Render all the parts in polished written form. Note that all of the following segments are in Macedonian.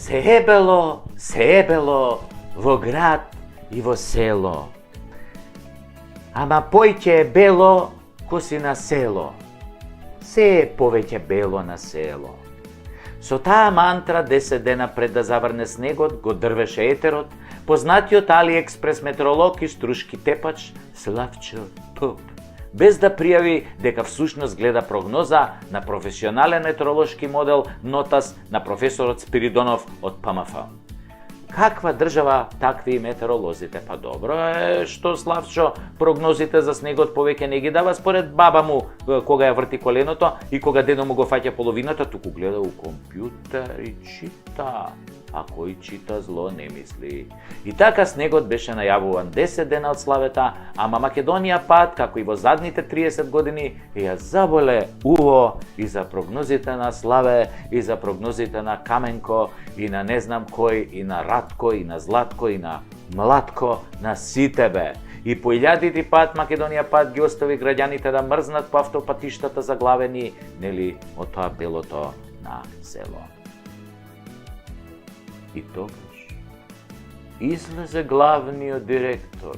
се е бело во град и во село. Ама појќе е бело ко си на село. Се е повеќе бело на село. Со таа мантра 10 дена пред да заврне снегот го дрвеше етерот, познатиот Алиекспрес метеоролог и струшки тепач Славчо Топ, без да пријави дека всушност гледа прогноза на професионален метеоролошки модел Нотас на професорот Спиридонов од ПМФ. Каква држава, такви и метеоролозите. Па добро е што Славчо прогнозите за снегот повеќе не ги дава според баба му кога ја врти коленото и кога дедо му го фаќа половината, туку гледа у компјутер и чита. А кој чита зло не мисли. И така снегот беше најавуван 10 дена од славета, ама Македонија пат, како и во задните 30 години, ја заболе уво и за прогнозите на Славе, и за прогнозите на Каменко, и на не знам кој, и на Радко, и на Златко, и на Млатко, на сите бе. И по илјадити пат Македонија пат ги остави граѓаните да мрзнат по автопатиштата заглавени, нели, од тоа белото на село. И тогаш излезе главниот директор,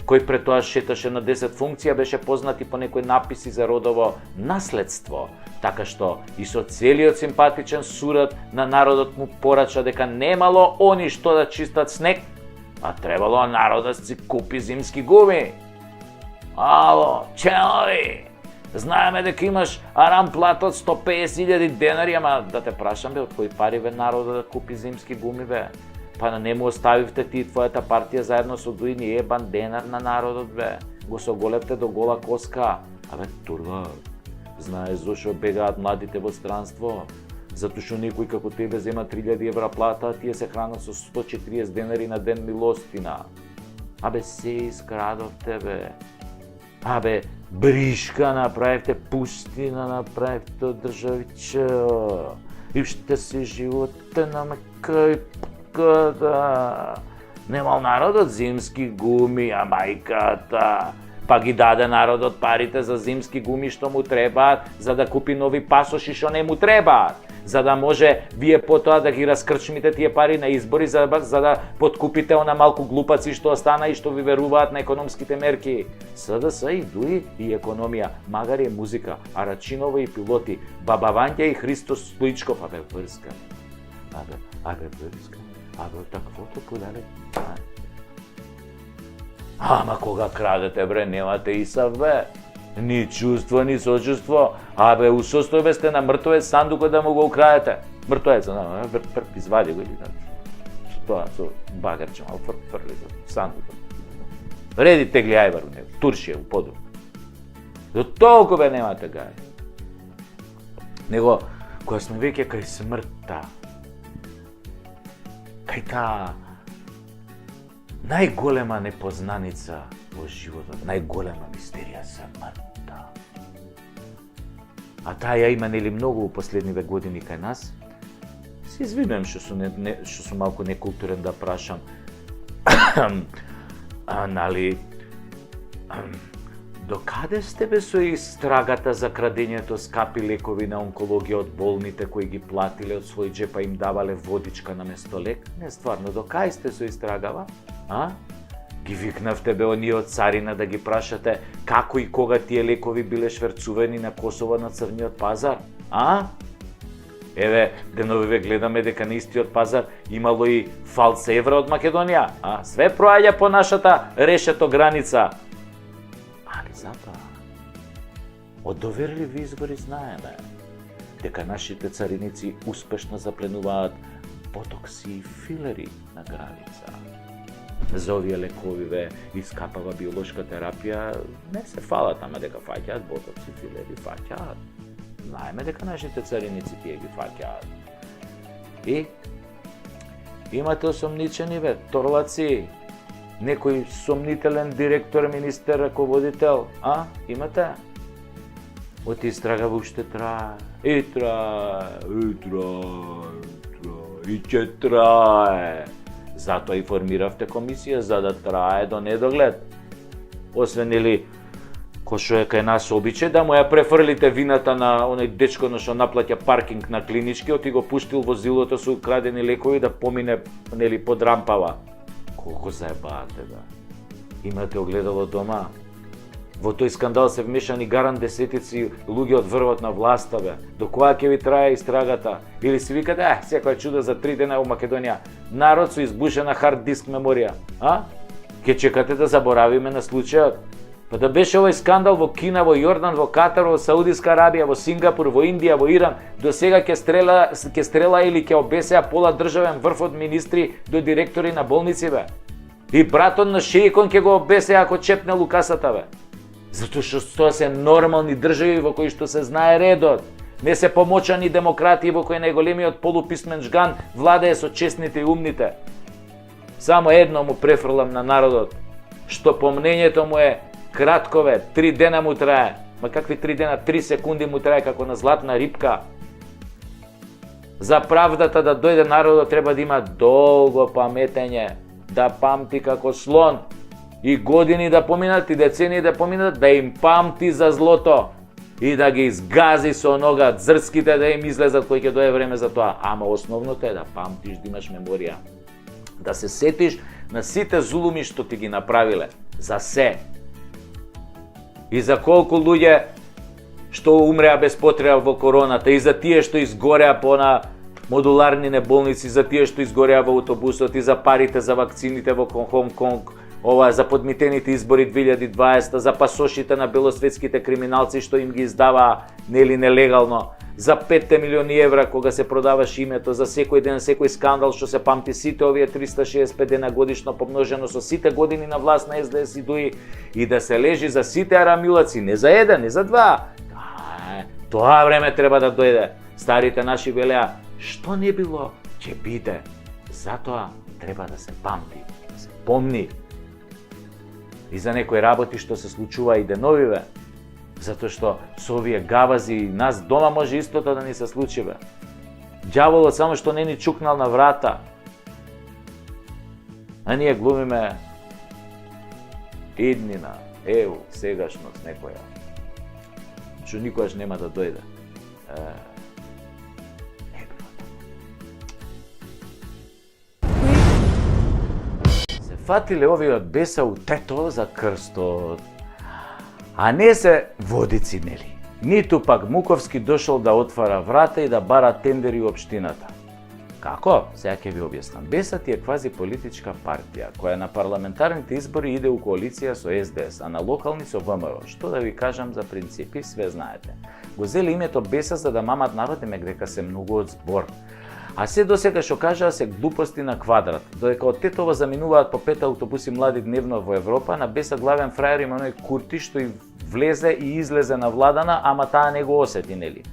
кој пред тоа шеташе на 10 функција, беше познат и по некои написи за родово наследство, така што и со целиот симпатичен сурат на народот му порача дека немало они што да чистат снег, а требало народот си купи зимски гуми. Ало, челови! Знаеме дека имаш арам плат од 150.000 денари, ама да те прашам бе, од кои пари бе народот да купи зимски гуми бе? Па не му оставивте ти и твојата партија заедно со дуини ебан денар на народот бе. Го соголевте до гола коска. Абе, турва, знаеш зошо бегаат младите во странство? Затоа што некој како тебе зема 3000 евра плата, а тие се хранат со 140 денари на ден милостина. Абе, се искрадовте бе. Абе, бришка направивте, пустина направивте од државиче. И што се животе на мајката. Немал народот зимски гуми, а мајката. Па ги даде народот парите за зимски гуми што му требаат, за да купи нови пасоши што не му требаат. За да може вие потоа да ги раскрчмите тие пари на избори, за да подкупите она малку глупаци што остана и што ви веруваат на економските мерки. СДС и ДУИ и економија, магар е музика, а Рачинова и пилоти, Баба Вања и Христо Стоичков, абе врска. Абе врска. Абе таквото подаде. Ама кога крадете бре, немате и саве. Ни чувство, ни сочувство. Абе, у состојбе сте на мртовец сандукот да му го украдете. Мртовеца, извади го или тоа со багерче, мал фрли го сандукот. Реди тегли ајвар у него, туршија у подрум. До толку бе немате гај. Него, кога сме веќе кај смртта, кај таа најголема непознаница во животот, најголема мистерија смртта. А таа ја има нели многу во последниве години кај нас. Се извинувам што сум малку некултурен да прашам. Нали, докаде сте бе со истрагата за крадењето скапи лекови на онкологија од болните кои ги платиле од свој джеп, па им давале водичка на место лек? Не, стварно, докај сте со истрагава? Ги викнавте бе оние од царина да ги прашате како и кога тие лекови биле шверцувани на Косово на црниот пазар? Еве, деновиве гледаме дека на истиот пазар имало и фалс евра од Македонија, све проаѓа по нашата решето граница. Али затоа, од доверливи извори знаеме дека нашите цариници успешно запленуваат ботокси и филери на граница. За овие лековиве и скапава биолошка терапија не се фалат, ама дека фаќаат ботокси, филери, фаќаат. Знаеме дека нашите цариници тие ги фаќаат. И имате осомничени бе, торлаци, некој сомнителен директор, министер, раководител, имате? Оти истрагава уште трае, и ќе трае. Затоа и формиравте комисија, за да трае до недоглед. Освен или кој што е кај нас обичај, да му ја префрлите вината на оној дечко што наплаќа паркинг на клиничкиот и го пуштил возилото со крадени лекови да помине нели под рампава. Колку заебаате да. Имате огледало дома? Во тој скандал се вмешани гарант десетици луѓе од врвот на власта, бе. До која ќе ви трае истрагата? Или си викате, секоја чудо за 3 дена во Македонија. Народ со избушена хард диск меморија. Ке чекате да заборавиме на случајот? Па да беше овој скандал во Кина, во Јордан, во Катар, во Саудиска Арабија, во Сингапур, во Индија, во Иран, до сега ќе стрела или ќе обесеа пола државен врв од министри до директори на болници, бе. И братот на шеикон ќе го обесеа ако чепне лукасата, бе. Затоа што тоа се нормални држави во кои што се знае редот. Не се помочани демократии во кои најголемиот полуписмен жган владее со честните и умните. Само едно му префрлам на народот, што помнењето му е краткове, 3 дена му трае. Ма какви 3 дена, 3 секунди му трае како на златна рибка. За правдата да дојде народот треба да има долго паметење, да памти како слон. И години да поминат, и децении да поминат, да им памти за злото. И да ги изгази со нога, зрските да им излезат кој ќе дое време за тоа. Ама основното е да памтиш, да имаш меморија. Да се сетиш на сите зулуми што ти ги направиле. За се. И за колку луѓе што умреа без потреба во короната, и за тие што изгореа по на модуларни болници, за тие што изгореа во автобусот, и за парите за вакцините во Хонг-Конг, за подмитените избори 2020, за пасошите на белосветските криминалци што им ги издаваа нели нелегално, за 5 милиони евра кога се продаваше името, за секој ден секој скандал што се памти сите овие 365 дена годишно помножено со сите години на власт на СДС и ДУИ, и да се лежи за сите арамилаци, не за еден, не за два. Тоа време треба да дојде. Старите наши велеа, што не било, ќе биде. Затоа треба да се памти, да се помни. И за некои работи што се случува и деновиве, затоа што со овие гавази нас дома може истото да ни се случи, бе. Ѓаволот само што не ни чукнал на врата. А ние глумиме иднина, сегашност некоја, што никогаш нема да дојде. Се фатиле овие од беса у тето за крстот, а не се водици, нели? Ниту пак Муковски дошол да отвара врата и да бара тендери у општината. Како? Сега ќе ви објаснам. Бесат е квази политичка партија, која на парламентарните избори иде у коалиција со СДС, а на локални со ВМРО. Што да ви кажам за принципи, све знаете. Го зели името Беса за да мамат народ, меѓу дека се многу од збор. А се досега што кажаа се глупости на квадрат. Додека од Тетово заминуваат по 5 автобуси млади дневно во Европа, на Беса главен фраер има оној Курти што и влезе и излезе на владана, ама таа не го осети, нели?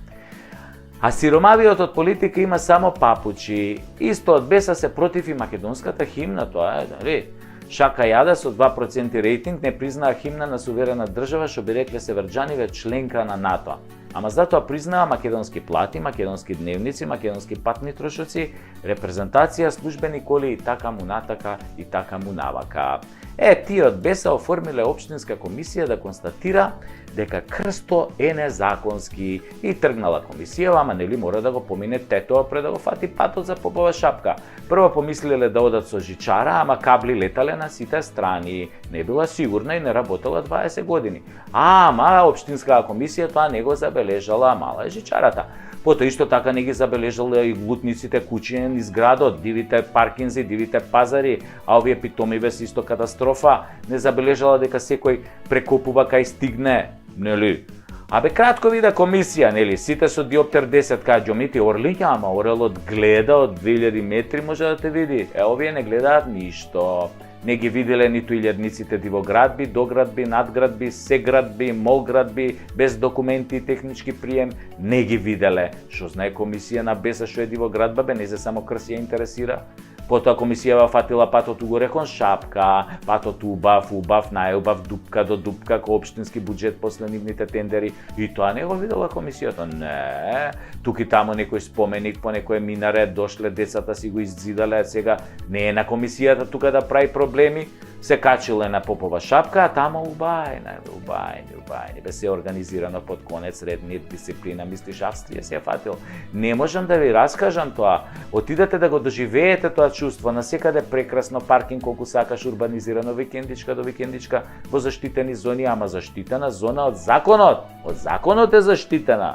А сиромавиот од политика има само папучи. Исто од Беса се против и македонската химна, тоа е, дали? Шака Јада со 2% рейтинг не признаа химна на суверена држава, што би рекле северџаниве членка на НАТО. Ама затоа признаа македонски плати, македонски дневници, македонски патни трошоци, репрезентација, службени коли и така му натака и така му навака. Тие од Беса оформиле општинска комисија да констатира дека крсто е незаконски и тргнала комисија, ама нели мора да го помине Тетоа пред да го фати патот за попова шапка. Прво помислиле да одат со жичара, ама кабли летале на сите страни. Не била сигурна и не работела 20 години. Ама општинската комисија тоа не го забележала, мала е жичарата. Потоа исто така не ги забележала и лутниците куќи низ градот, дивите паркинзи, дивите пазари, а овие питомиве се исто катастрофа. Не забележала дека секој прекопува кај стигне, нели? Абе кратко вида комисија, нели? Сите со диоптер 10 кај ѓомити орлиња, ама орелот гледа од 2000 метри може да те види. Овие не гледаат ништо. Не ги виделе ниту илјадниците дивоградби, доградби, надградби, сеградби, молградби, без документи и технички прием, не ги виделе. Што знае комисија на Беса што е дивоградба, бе не се само крс ја интересира. Потоа комисијава фатила патот угоре кон шапка, патот убав, најубав, дупка до дупка, ко општински буџет после нивните тендери. И тоа не го видела комисијата. Не, тук и тамо некој споменик по некој минаре, дошле, децата си го иззидале, сега не е на комисијата тука да прави проблеми. се качиле на попова шапка, а тамо убајни, бе се организирано под конец ред, нет дисциплина, мислиш Австрија се фатил. Не можам да ви раскажам тоа. Отидете да го доживеете тоа чувство, насекаде прекрасно, паркинг колку сакаш, урбанизирано, викендичка до викендичка, во заштитени зони, ама заштитена зона од законот. Од законот е заштитена.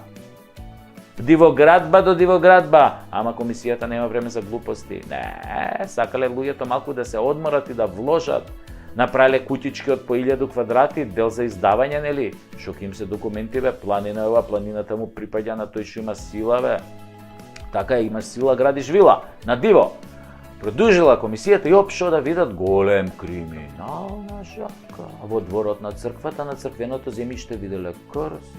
Дивоградба до дивоградба, ама комисијата нема време за глупости. Не, сакале луѓето малку да се одморат и да вложат. Направиле кутички од по 1000 квадрати, дел за издавање, нели? Шо ќе им се документи, бе, планина ова, планината му припаѓа на тој што има сила, бе. Така е, имаш сила, градиш вила, на диво. Продужила комисијата и опшо да видат голем криминална шапка. Во дворот на црквата, на црквеното земјиште виделе крст.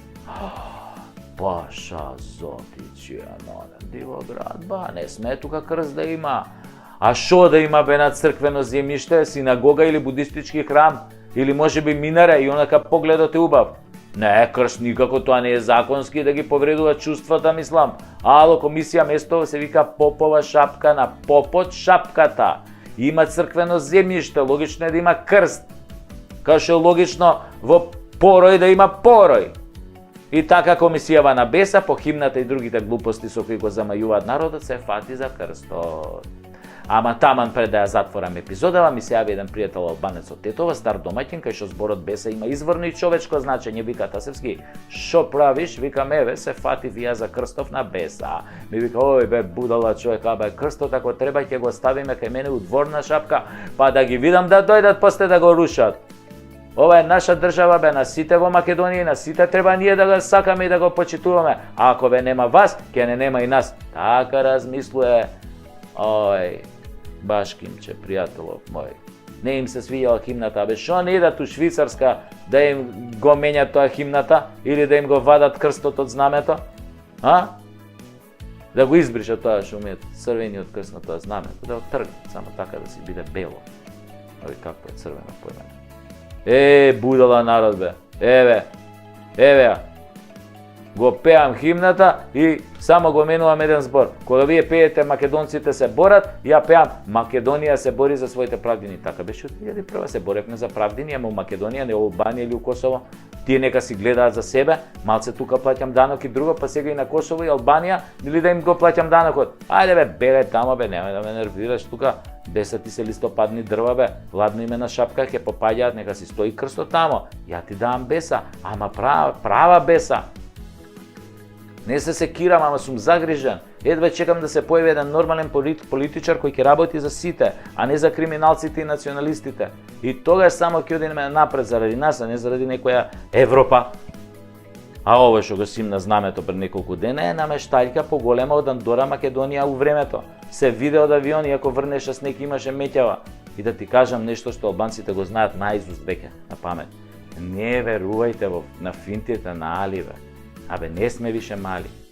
Паша Зотичија, дивоградба, не сме тука крст да има. А шо да има бе на црквено земјиште, синагога или будистички храм, или може би минаре и онака погледот е убав. Не, крст никако, тоа не е законски да ги повредува чувствата, мислам. Ало, комисија место се вика попова шапка на попот шапката. Има црквено земјиште, логично е да има крст. Као што логично во порој да има порој. И така комисијава на беса по химната и другите глупости со кои го замајуваат народот се фати за крстот. Ама таман пред да ја затворам епизодава, ми се јави еден пријател албанец од Тетова, стар домаќин, кај што зборот беса има изворно и човечко значење, вика Тасевски. Шо правиш? Викам, еве, се фатив ја за крстов на беса. Ми вика, ој бе, будала човек, абе, крстот ако треба ќе го ставиме кај мене у дворна шапка, па да ги видам да дојдат после да го рушат. Ова е наша држава, бе, на сите во Македонија, на сите треба ние да го сакаме и да го почитуваме. А ако бе нема вас, ќе не нема и нас. Така размислуе, ој, Башкимче, пријателов мој. Не им се свиѓала химната, бе, шо не идат у Швицарска да им го менјат тоа химната или да им го вадат крстот од знамето? А? Да го избришат тоа што умеат црвениот крст на тоа знамето, да го тргнат, само така да си биде бело. Ови какво е црвено појме. Будала народ, бе. Еве, го пеам химната и само го менувам еден збор. Кога вие пеете македонците се борат, ја пеам Македонија се бори за своите правдини. Така беше од 2001 се боревме за правдини, ама у Македонија, не у Албанија или у Косово. Тие нека си гледаат за себе, малце тука плаќам данок и друго, па сега и на Косово и Албанија, или да им го плаќам данокот. Ајде бе, бегај тамо бе, немај да ме нервираш тука. Деса ти се листопадни дрва бе, ладно име на шапка, ќе попаѓаат, нека си стои крстот тамо. Ја ти давам беса, ама права беса. Не се секирам, ама сум загрижен. Едва чекам да се појави еден нормален политичар кој ќе работи за сите, а не за криминалците и националистите. И тогаш само ќе одиме напред заради нас, а не заради некоја Европа. А ова што го симна знамето пред неколку дена е намештајка поголема од Андора Македонија у времето. Се виде од авион, иако врнеше снег имаше меќава. И да ти кажам нешто што албанците го знаат наизуст веќе, на памет. Не верувајте на финтите на Али, бе. Абе, не сме више мали.